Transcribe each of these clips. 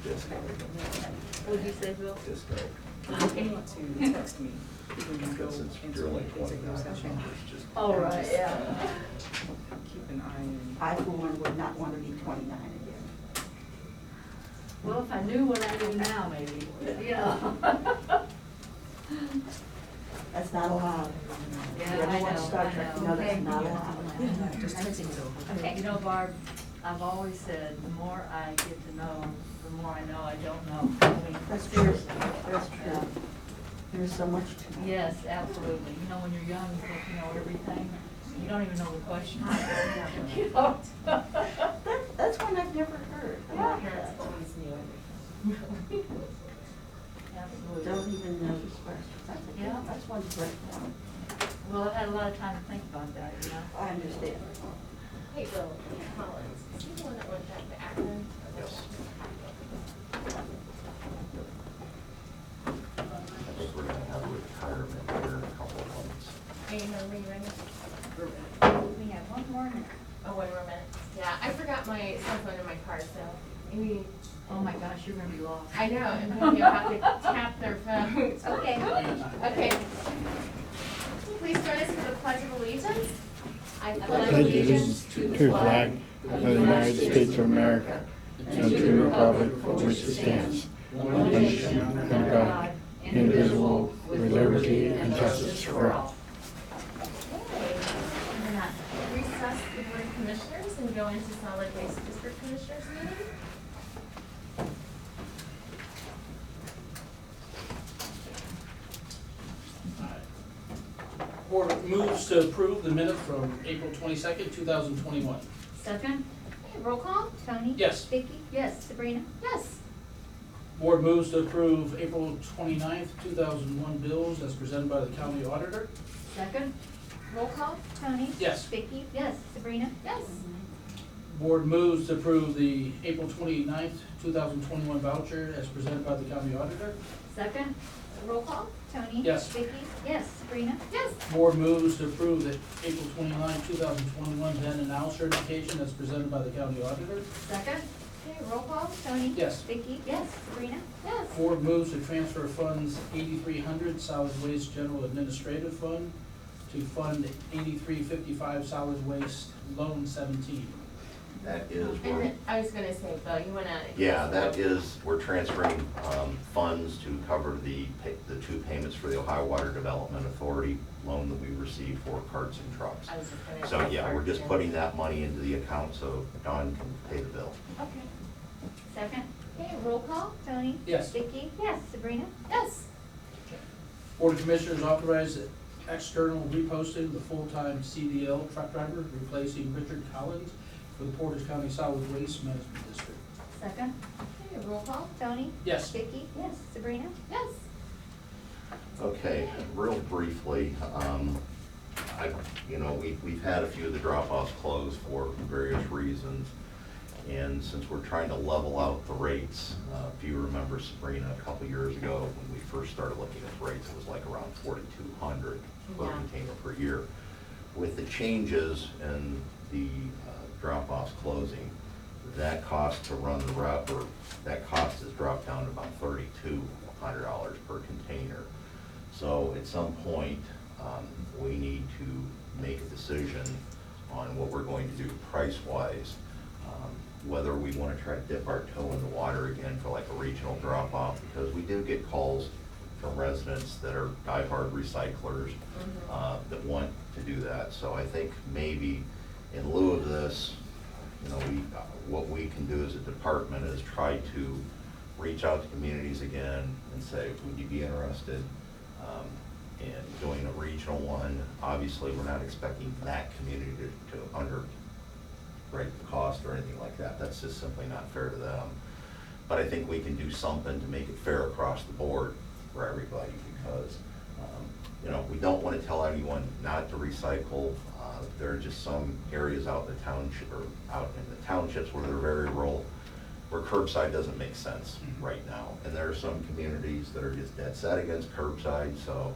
Disco. What did you say, Bill? Disco. You want to text me when you go Because since into you're only an executive 29, session. it's just. All right, yeah. Keep an eye on. I, for one, would not want to be 29 again. Well, if I knew what I do now, maybe, you know. That's not allowed. Yeah, You ever I watch know, Star I Trek, know. you know that's Okay. not allowed. Just text me though. Okay, you know, Barb, I've always said, the more I get to know, the more I know I don't know. I mean, That's true. That's true. There's so much to know. Yes, absolutely. You know, when you're young, you think you know everything. You don't even know the question. You know? That's one I've never heard. I Yeah. like that. Absolutely. Don't even know this question. Yeah. That's one great one. Well, I've had a lot of time to think about that, you know. I understand. Hey, Bill, Collins, is he the one that went back to Akron? Yes. We're gonna have a retirement here in a couple of months. Are you ready? We have one more minute. Oh, 1 more minute. Yeah, I forgot my cell phone in my car, so maybe, Oh my gosh, you're gonna be lost. I know, and maybe I'll have to tap their phones. Okay. Okay. Please join us for the Pledge of Allegiance. I pledge Pledge allegiance to the flag of the United States of America and to the republic for which it stands, one nation under God, indivisible, with liberty and justice for all. Recess the Board of Commissioners and go into Solid Waste District Commissioners meeting. Board moves to approve the minute from April 22nd, 2021. Second? Okay, roll call. Tony? Yes. Vicky? Yes. Sabrina? Yes. Board moves to approve April 29th, 2001 bills as presented by the county auditor. Second? Roll call. Tony? Yes. Vicky? Yes. Sabrina? Yes. Board moves to approve the April 29th, 2021 voucher as presented by the county auditor. Second? Roll call. Tony? Yes. Vicky? Yes. Sabrina? Yes. Board moves to approve the April 29th, 2021 then and now certification as presented by the county auditor. Second? Okay, roll call. Tony? Yes. Vicky? Yes. Sabrina? Yes. Board moves to transfer funds 8,300 solid waste general administrative fund to fund 8355 solid waste loan 17. That is, And then, I was gonna say, Bill, you wanna? yeah, that is, we're transferring funds to cover the two payments for the Ohio Water Development Authority loan that we received for carts and trucks. I was just gonna. So, say yeah, we're just first, putting that money into the account so Don can pay the bill. Okay. Second? Okay, roll call. Tony? Yes. Vicky? Yes. Sabrina? Yes. Board of Commissioners authorized external reposting of the full-time CDL truck driver replacing Richard Collins for the Portage County Solid Waste Management District. Second? Okay, roll call. Tony? Yes. Vicky? Yes. Sabrina? Yes. Okay, real briefly, we've had a few of the drop-offs closed for various reasons. And since we're trying to level out the rates, if you remember Sabrina, a couple years ago, when we first started looking at the rates, it was like around 4,200 per Yeah. container per year. With the changes in the drop-offs closing, that cost to run the route, or that cost has dropped down to about $3,200 per container. So at some point, we need to make a decision on what we're going to do price-wise. Whether we want to try to dip our toe in the water again for like a regional drop-off, because we do get calls from residents that are diehard recyclers that want to do that. So I think maybe in lieu of this, what we can do as a department is try to reach out to communities again and say, would you be interested in doing a regional one? Obviously, we're not expecting that community to underrate the cost or anything like that. That's just simply not fair to them. But I think we can do something to make it fair across the board for everybody, because we don't want to tell anyone not to recycle. There are just some areas out in the township, or out in the townships where they're very rural, where curbside doesn't make sense right now. And there are some communities that are just dead set against curbside, so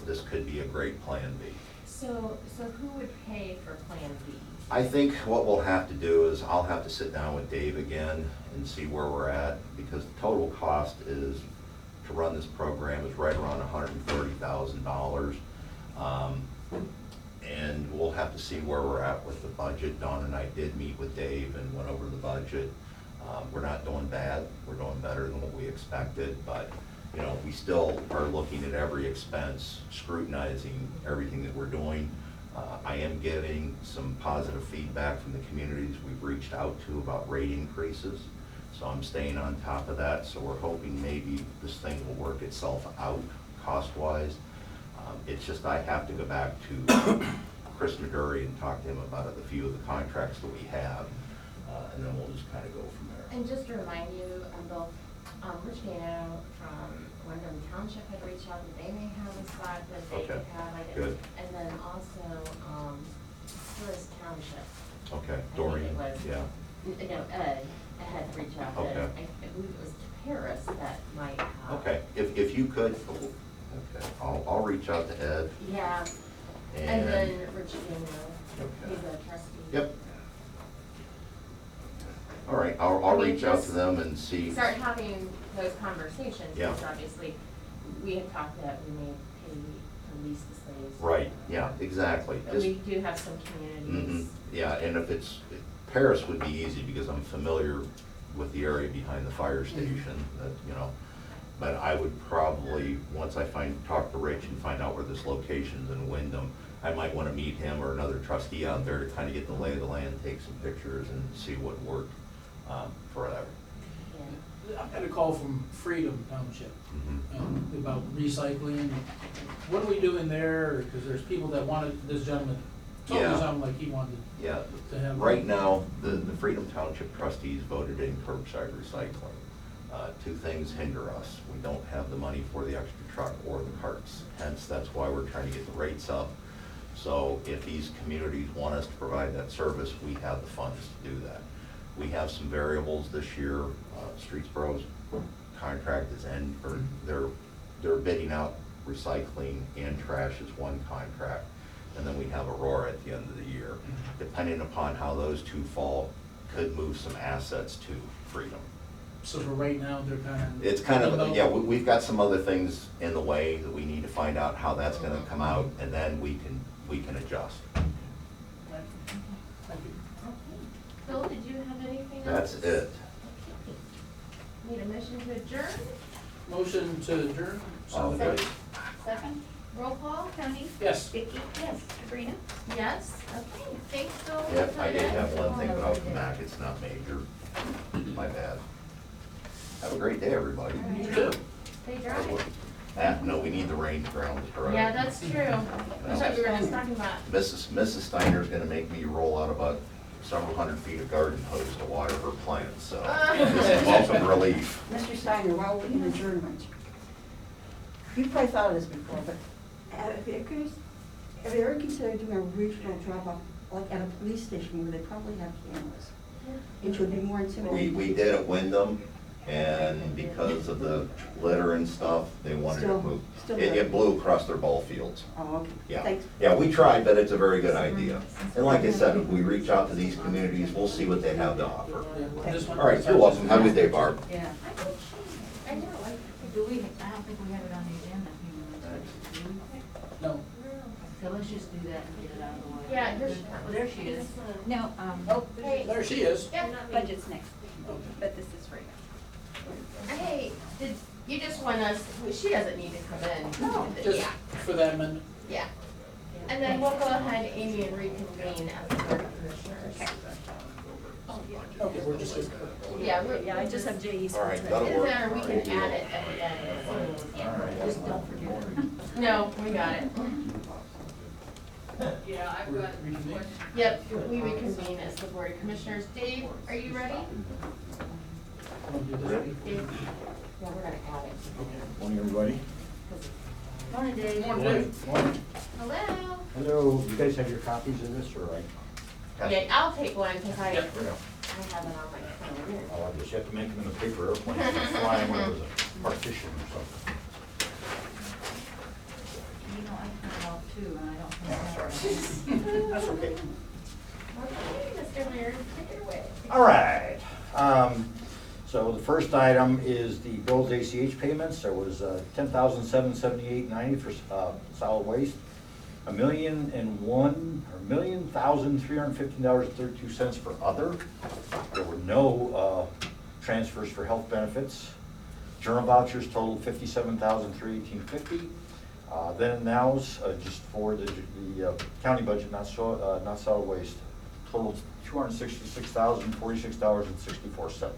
this could be a great plan B. So who would pay for Plan B? I think what we'll have to do is I'll have to sit down with Dave again and see where we're at, because the total cost is, to run this program is right around $130,000. And we'll have to see where we're at with the budget. Dawn and I did meet with Dave and went over the budget. We're not doing bad, we're doing better than what we expected, but, you know, we still are looking at every expense, scrutinizing everything that we're doing. I am getting some positive feedback from the communities we've reached out to about rate increases, so I'm staying on top of that. So we're hoping maybe this thing will work itself out cost-wise. It's just I have to go back to Chris McGurry and talk to him about a few of the contracts that we have, and then we'll just kind of go from there. And just to remind you, Bill, Rich Gano from Wyndham Township had reached out that they may have a spot that they Okay, could have. I good. And then also, Lewis Township. Okay, I think Dorian, it was. yeah. No, Ed had reached out, that Okay. I believe it was Paris that might have. Okay, if you could, okay, I'll reach out to Ed. Yeah, and And, then Rich Gano, Okay. he's a trustee. Yep. All right, I'll I mean, reach out to just them and see. Start having those conversations, Yeah. because obviously, we had talked that we may pay to lease the slaves. Right, yeah, exactly. But Just- we do have some communities. Yeah, and if it's, Paris would be easy because I'm familiar with the area behind the fire station, that, you know. But I would probably, once I talk to Rich and find out where this location's in Wyndham, I might want to meet him or another trustee out there to kind of get the lay of the land, take some pictures and see what worked for that. Yeah. I got a call from Freedom Township Mhm. about recycling. What are we doing there? Because there's people that wanted, this gentleman told me Yeah. something like he wanted Yeah, to have. right now, the Freedom Township trustees voted in curbside recycling. Two things hinder us. We don't have the money for the extra truck or the carts. Hence, that's why we're trying to get the rates up. So if these communities want us to provide that service, we have the funds to do that. We have some variables this year. Streetsboro's contract is or they're bidding out recycling and trash as one contract. And then we have Aurora at the end of the year. Depending upon how those two fall, could move some assets to Freedom. So for right now, they're kind of. It's kind of, yeah, we've got some other things in the way that we need to find out how that's gonna come out, and then we can adjust. Thank you. Phil, did you have anything else? That's it. Need a motion to adjourn? Motion to adjourn? All good. Second? Roll call? Tony? Yes. Vicky? Yes. Sabrina? Yes, okay, thanks, Phil. Yep, I did have one thing, but I'll come back, it's not major. My bad. Have a great day, everybody. You too. Stay dry. No, we need the rain ground to dry. Yeah, that's true. I thought you were just talking about. Mrs. Steiner's gonna make me roll out about several hundred feet of garden hose to water her plants, so this is welcome relief. Mr. Steiner, while we're in adjournment, you've probably thought of this before, but have you ever considered doing a regional drop-off, like at a police station where they probably have cameras? Which would be more intimidating. We did at Wyndham, and because of the litter and stuff, they wanted to Still- move. still It there. blew across their ball fields. Oh, okay. Yeah, Thanks. yeah, we tried, but it's a very good idea. And like I said, if we reach out to these communities, we'll see what they have to offer. Yeah, this one- All right, you're welcome. Have a good day, Barb. Yeah. I know, Do we, I don't think we have it on the agenda. No. So let's just do that and get it out of the way. Yeah, here she Well, there she is. No, Oh, hey. There she is. Yeah. budget's next, but this is right. Hey, you just want us, she doesn't need to come in. No. Just Yeah, for that amendment. yeah. And then we'll go ahead, Amy, and reconvene as the board of commissioners. Okay, we're just. Yeah, Yeah, I just have J.E. All right, that'll And work. then we can add it at the end. Yeah, just don't forget it. No, we got it. Yeah, I've We're reconvening. Yep, we reconvene as the board of commissioners. Dave, are you ready? Want to do this? Dave? Yeah, we're gonna add it. Morning, everybody. Morning, Dave. Morning. Hello? Hello, you guys have your copies of this, or I? Yeah, I'll take one, because I have Yep. it on my phone. Oh, I just have to make them in a paper airplane, flying where there's a partition or something. You know, I printed out too, and I don't think That's that's right. right. That's okay. Okay, Mr. Mayor, take it away. All right. So the first item is the bills ACH payments. There was $10,778.90 for solid waste, $1,001,315.32 for other. There were no transfers for health benefits. Journal vouchers totaled $57,318.50. Then now's just for the county budget, not solid waste, totaled $266,046.64.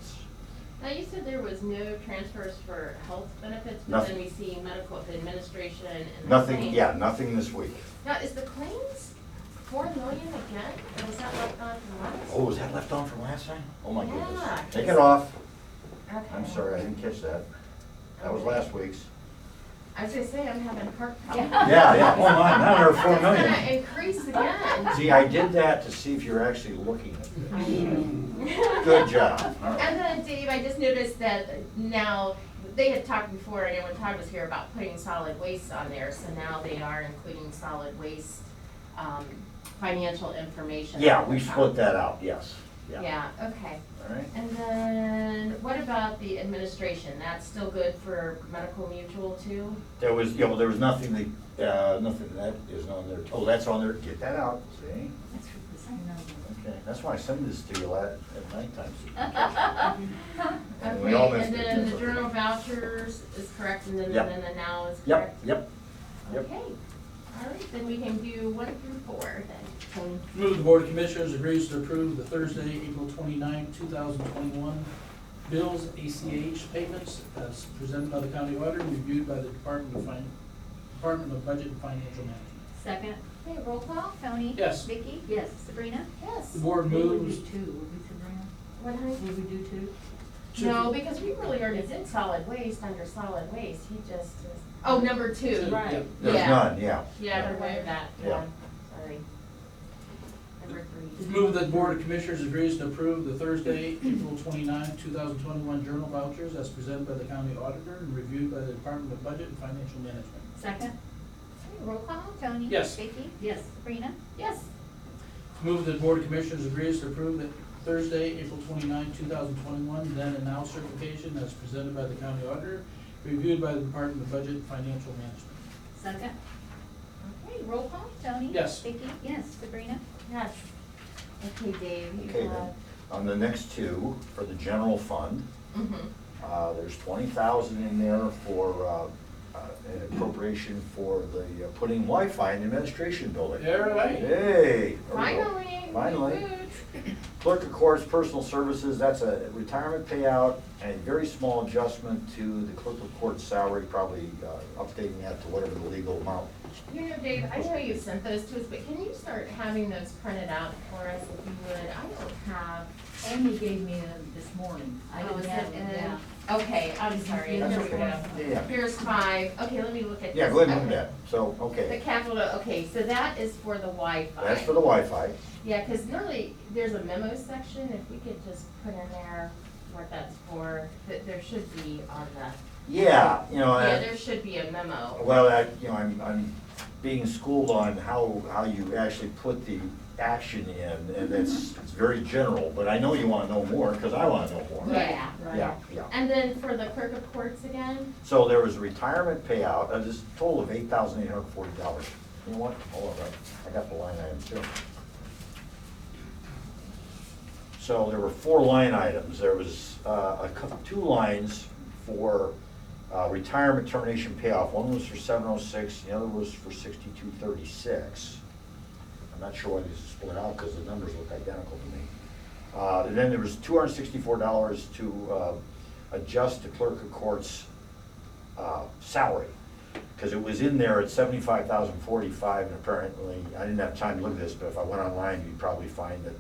Now, you said there was no transfers for health benefits, but Nothing. then we see medical administration and the Nothing, claims. yeah, nothing this week. Now, is the claims 4 million again, or was that left on from last? Oh, was that left on from last time? Oh my goodness. Yeah, Take it off. Okay. I'm sorry, I didn't catch that. That was last week's. I was gonna say, I'm having heart problems. Yeah, oh my, now there are 4 It's gonna million. increase again. See, I did that to see if you're actually looking at this. Good job. All right. And then, Dave, I just noticed that now, they had talked before, I know when Todd was here, about putting solid waste on there, so now they are including solid waste, financial information. Yeah, we split that out, yes. Yeah, okay. All right. And then, what about the administration? That's still good for medical mutual too? There was, there was nothing that isn't on there. Oh, that's on there. Get that out, see? That's for the same number. Okay, that's why I send this to you at nighttime. And we Okay, all missed and it. then the journal vouchers is correct, and then Yep. the now is Yep, correct? yep. Okay, all right, then we can do 1 through 4 then. Tony. Move the Board of Commissioners agrees to approve the Thursday, April 29, 2021 bills ACH payments as presented by the county auditor and reviewed by the Department of Budget and Financial Management. Second? Okay, roll call? Tony? Yes. Vicky? Yes. Sabrina? Yes. The board We would moves, do 2, would we, Sabrina? What, honey? Would we do 2? No, because we really already did solid waste under solid waste, he just is, oh, number 2. Two. Right. There's Yeah. none, yeah. Yeah, remove that, Yeah. sorry. Number 3. move that the Board of Commissioners agrees to approve the Thursday, April 29, 2021 journal vouchers as presented by the county auditor and reviewed by the Department of Budget and Financial Management. Second? Okay, roll call? Tony? Yes. Vicky? Yes. Sabrina? Yes. Move that the Board of Commissioners agrees to approve the Thursday, April 29, 2021 then and now certification as presented by the county auditor, reviewed by the Department of Budget and Financial Management. Second? Okay, roll call? Tony? Yes. Vicky? Yes. Sabrina? Yes. Okay, Dave, you Okay, then, have. on the next two, for the general fund, Mhm. there's 20,000 in there for an appropriation for the putting Wi-Fi in the administration building. Yeah, right. Hey. there we go. Finally. Finally. good. Clerk of courts, personal services, that's a retirement payout and a very small adjustment to the clerk of court's salary, probably updating that to whatever the legal amount. You know, Dave, I know you sent those to us, but can you start having those printed out for us if you would? I don't have. Amy gave me them this morning. I Oh, didn't is have it them, in? yeah. Okay, I'm sorry, here That's we okay. go. Yeah. Here's 5, okay, let me look at this. Yeah, go ahead and look Okay. at that. So, The okay, capital, okay, so that is for the Wi-Fi. that's for the Wi-Fi. Yeah, because normally, there's a memo section, if we could just put in there what that's for, that there should be on the. Yeah, Yeah, there should be a memo. well, I'm being schooled on how you actually put the action in, and it's very general, but I know you wanna know more, because I wanna know more. Yeah. Right. Yeah, yeah. And then for the clerk of courts again, So there was a retirement payout, this total of $8,840. You know what, hold on, I got the line items too. So there were 4 line items. There was 2 lines for retirement termination payoff. One was for 706, the other was for 6236. I'm not sure why these are split out because the numbers look identical to me. And then there was $264 to adjust the clerk of court's salary, because it was in there at $75,045, and apparently, I didn't have time to look at this, but if I went online, you'd probably find that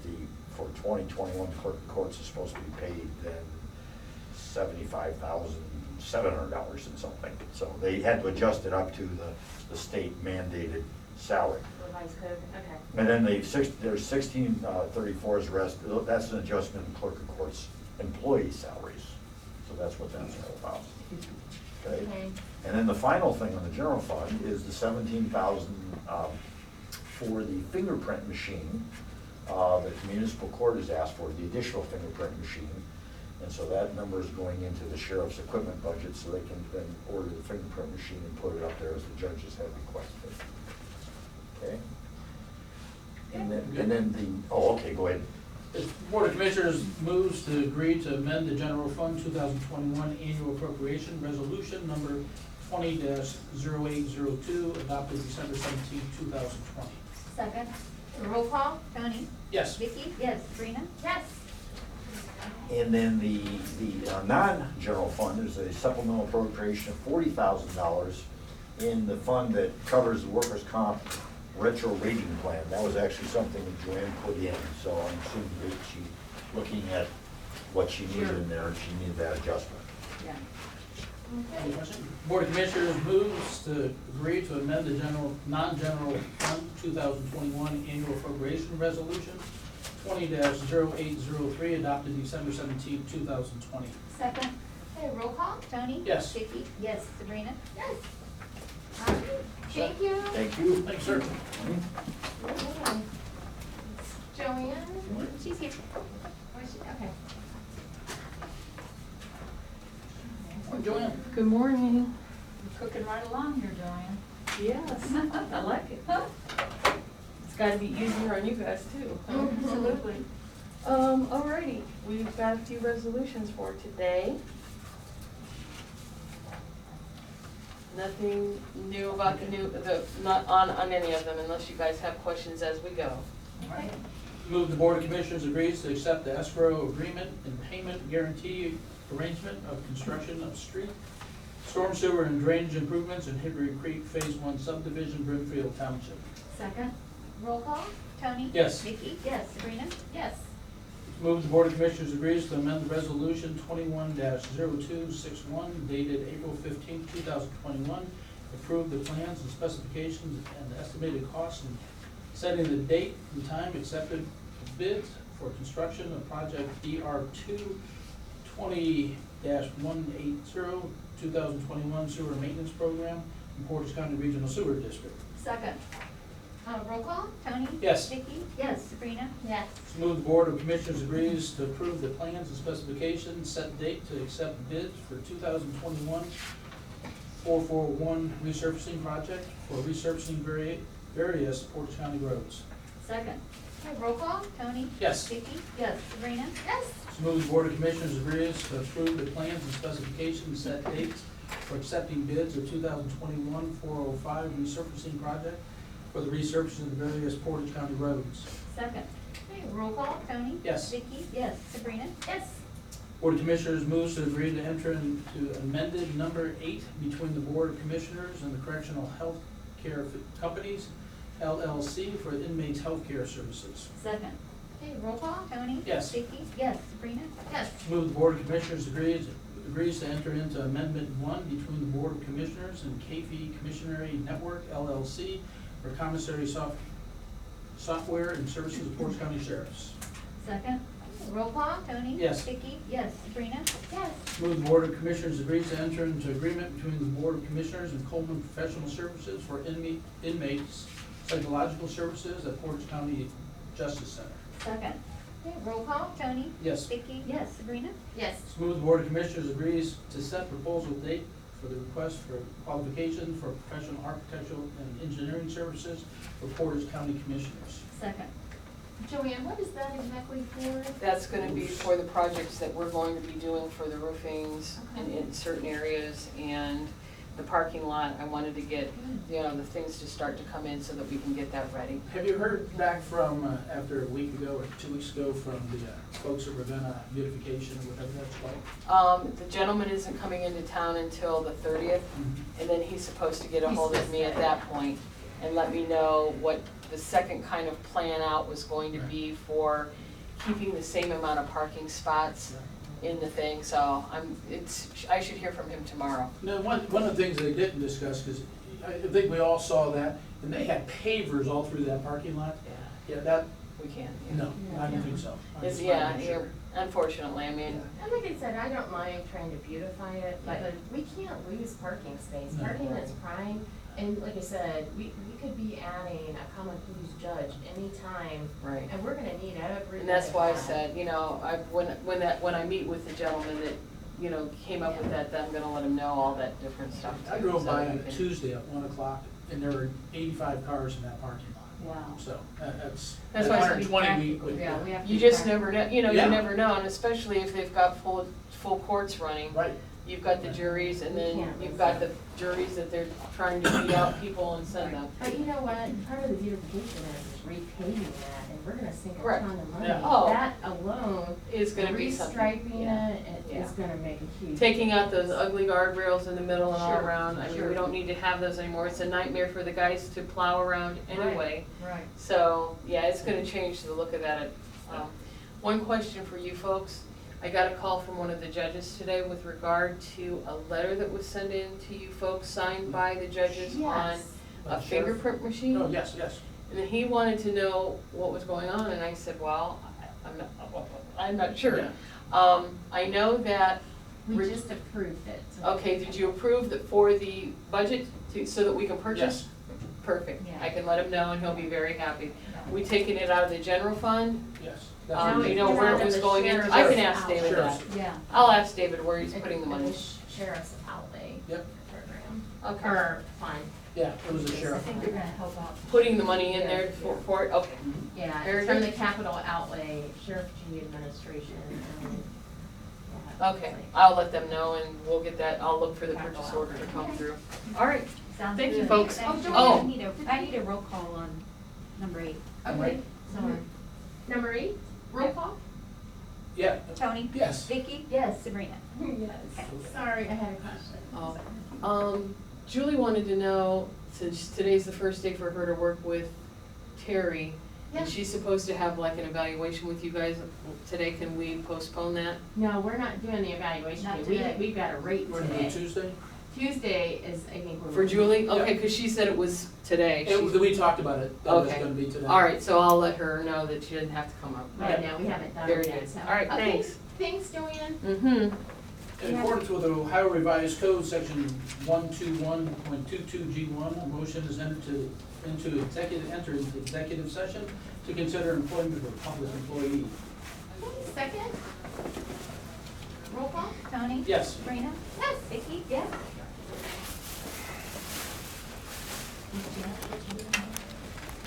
for 2021, the clerk of courts is supposed to be paid then $75,700 and something. So they had to adjust it up to the state mandated salary. revised code, okay. And then there's 1634 is the rest, that's an adjustment in clerk of court's employee salaries. So that's what that's all about. Okay? Okay. And then the final thing on the general fund is the 17,000 for the fingerprint machine that the municipal court has asked for, the additional fingerprint machine. And so that number is going into the sheriff's equipment budget, so they can then order the fingerprint machine and put it up there as the judges have requested. Okay? And then the, oh, okay, go ahead. The Board of Commissioners moves to agree to amend the general fund 2021 annual appropriation resolution number 20-0802 adopted December 17, 2020. Second. Roll call? Tony? Yes. Vicky? Yes. Sabrina? Yes. And then the non-general fund is a supplemental appropriation of $40,000 in the fund that covers the workers' comp retro rating plan. That was actually something that Joanne put in, so I'm assuming that she, looking at what she needed in there, and she needed that adjustment. Yeah. Any question? Board of Commissioners moves to agree to amend the non-general fund 2021 annual appropriation resolution 20-0803 adopted December 17, 2020. Second. Okay, roll call? Tony? Yes. Vicky? Yes. Sabrina? Yes. All right, thank you. Thank you. Thanks, sir. Okay. Joanne? She's here. Where's she? Okay. Morning, Joanne. Good morning. You're cooking right along here, Joanne. Yes, I like it. It's gotta be easier on you guys too. Absolutely. Alrighty, we've got a few resolutions for today. Nothing new about not on any of them unless you guys have questions as we go. Okay. Move the Board of Commissioners agrees to accept the escrow agreement and payment guarantee arrangement of construction of street, storm sewer and drainage improvements in Hickory Creek Phase 1 subdivision, Brimfield Township. Second. Roll call? Tony? Yes. Vicky? Yes. Sabrina? Yes. Move the Board of Commissioners agrees to amend the resolution 21-0261 dated April 15, 2021. Approve the plans and specifications and the estimated costs and setting the date and time accepted bids for construction of project DR2 20-180 2021 sewer maintenance program in Portage County Regional Sewer District. Second. Roll call? Tony? Yes. Vicky? Yes. Sabrina? Yes. Move the Board of Commissioners agrees to approve the plans and specifications, set date to accept bids for 2021 441 resurfacing project for resurfacing various Portage County roads. Second. Okay, roll call? Tony? Yes. Vicky? Yes. Sabrina? Yes. Move the Board of Commissioners agrees to approve the plans and specifications, set dates for accepting bids of 2021 405 resurfacing project for the resurfacing of the various Portage County roads. Second. Okay, roll call? Tony? Yes. Vicky? Yes. Sabrina? Yes. Board of Commissioners moves to agree to enter into amended number 8 between the Board of Commissioners and the Correctional Health Care Companies, LLC, for inmates' health care services. Second. Okay, roll call? Tony? Yes. Vicky? Yes. Sabrina? Yes. Move the Board of Commissioners agrees to enter into Amendment 1 between the Board of Commissioners and KFE Commissionary Network, LLC, for commissary software and services of Portage County Sheriffs. Second. Roll call? Tony? Yes. Vicky? Yes. Sabrina? Yes. Move the Board of Commissioners agrees to enter into agreement between the Board of Commissioners and Coleman Professional Services for inmates psychological services at Portage County Justice Center. Second. Okay, roll call? Tony? Yes. Vicky? Yes. Sabrina? Yes. Move the Board of Commissioners agrees to set proposal date for the request for qualification for professional architectural and engineering services for Portage County Commissioners. Second. Joanne, what is that exactly for? That's gonna be for the projects that we're going to be doing for the roofings in certain areas and the parking lot. I wanted to get, the things to start to come in so that we can get that ready. Have you heard back from, after a week ago or 2 weeks ago, from the folks at Ravenna Beautification or whatever that's called? The gentleman isn't coming into town until the 30th, and then he's supposed to get a hold of me at that point and let me know what the second kind of plan out was going to be for keeping the same amount of parking spots in the thing, so I should hear from him tomorrow. No, one of the things they didn't discuss, because I think we all saw that, and they had pavers all through that parking lot. Yeah, that, We can. no, I don't think so. I Is, just wanted to yeah, make yeah, sure. unfortunately, I mean, And like I said, I don't mind trying to beautify it, but we can't lose parking space. No. Parking is prime, and like I said, we could be adding a common pleas judge anytime, right. and we're gonna need every. And that's why I bit of that. said, you know, when I meet with the gentleman that, you know, came up with that I'm gonna let him know all that different stuff. I too, drove so by that on we can- Tuesday at 1 o'clock, and there were 85 cars in that parking lot. Wow. So that's That's why I said 120 we, Yeah, we have to. You just be never know, you know, Yeah. you never know, and especially if they've got full courts running. right. You've got the juries, and then can't you've miss got that. the juries that they're trying to beat out people and send them. But you know what, part of the beautification is repaving that, and we're gonna sink a Correct. ton of money. Yeah. Oh. That alone, It's gonna be something. restriping Yeah. it, Yeah. is gonna make a huge. Taking out those ugly guardrails in the middle and all Sure, around, I mean, sure. we don't need to have those anymore, it's a nightmare for the guys to plow around anyway. Right. So, yeah, it's gonna change the look of that. One question for you folks, I got a call from one of the judges today with regard to a letter that was sent in to you folks, signed by the judges on Yes. a fingerprint machine. Oh, yes, yes. And then he wanted to know what was going on, and I said, well, I'm not sure. Yeah. I know that, We just approved it. so- okay, did you approve that for the budget so that we can purchase? Yes. Perfect, Yeah. I can let him know and he'll be very happy. We taking it out of the general fund? Yes. No, Do you it's know come where out it of was the going in? sheriff's I can ask David that. Sheriff's. Yeah. I'll ask David where he's putting the In money. Sheriff's outlay Yep. program, Okay. or fund, Yeah, it was a I sheriff. think they're gonna help out. Putting the money in there for it, okay. yeah, Very it's from good. the capital outlay, Sheriff G administration, and. yeah, Okay, it's like- I'll let them know and we'll get that, I'll look for the purchase order to come through. All right, Sounds Thank you, good. folks. Thank you. Oh. I need a roll call on number 8. Okay, Sorry. number 8, roll call? Yeah, Tony? yes. Vicky? Yes. Sabrina? Yes, sorry, I had a question. Julie wanted to know, since today's the first day for her to work with Terry, Yeah. and she's supposed to have like an evaluation with you guys today, can we postpone that? No, we're not doing the evaluation, Not today. today. We've got a rate We're gonna do today. Tuesday? Tuesday is, I think, we're. For Julie? Yeah. Okay, cause she said it was today. She- We talked about it, that was Okay. gonna be today. All right, so I'll let her know that she didn't have to come up. Right now, we haven't done Very it yet, good. so. All right, Okay, thanks. Thanks, Joanne. Mm-hmm. In accordance with the Ohio Revised Code, section 121.22G1, a motion is enter into executive session to consider employment of a public employee. Second? Roll call? Tony? Yes. Sabrina? Yes. Vicky? Yes. Yes.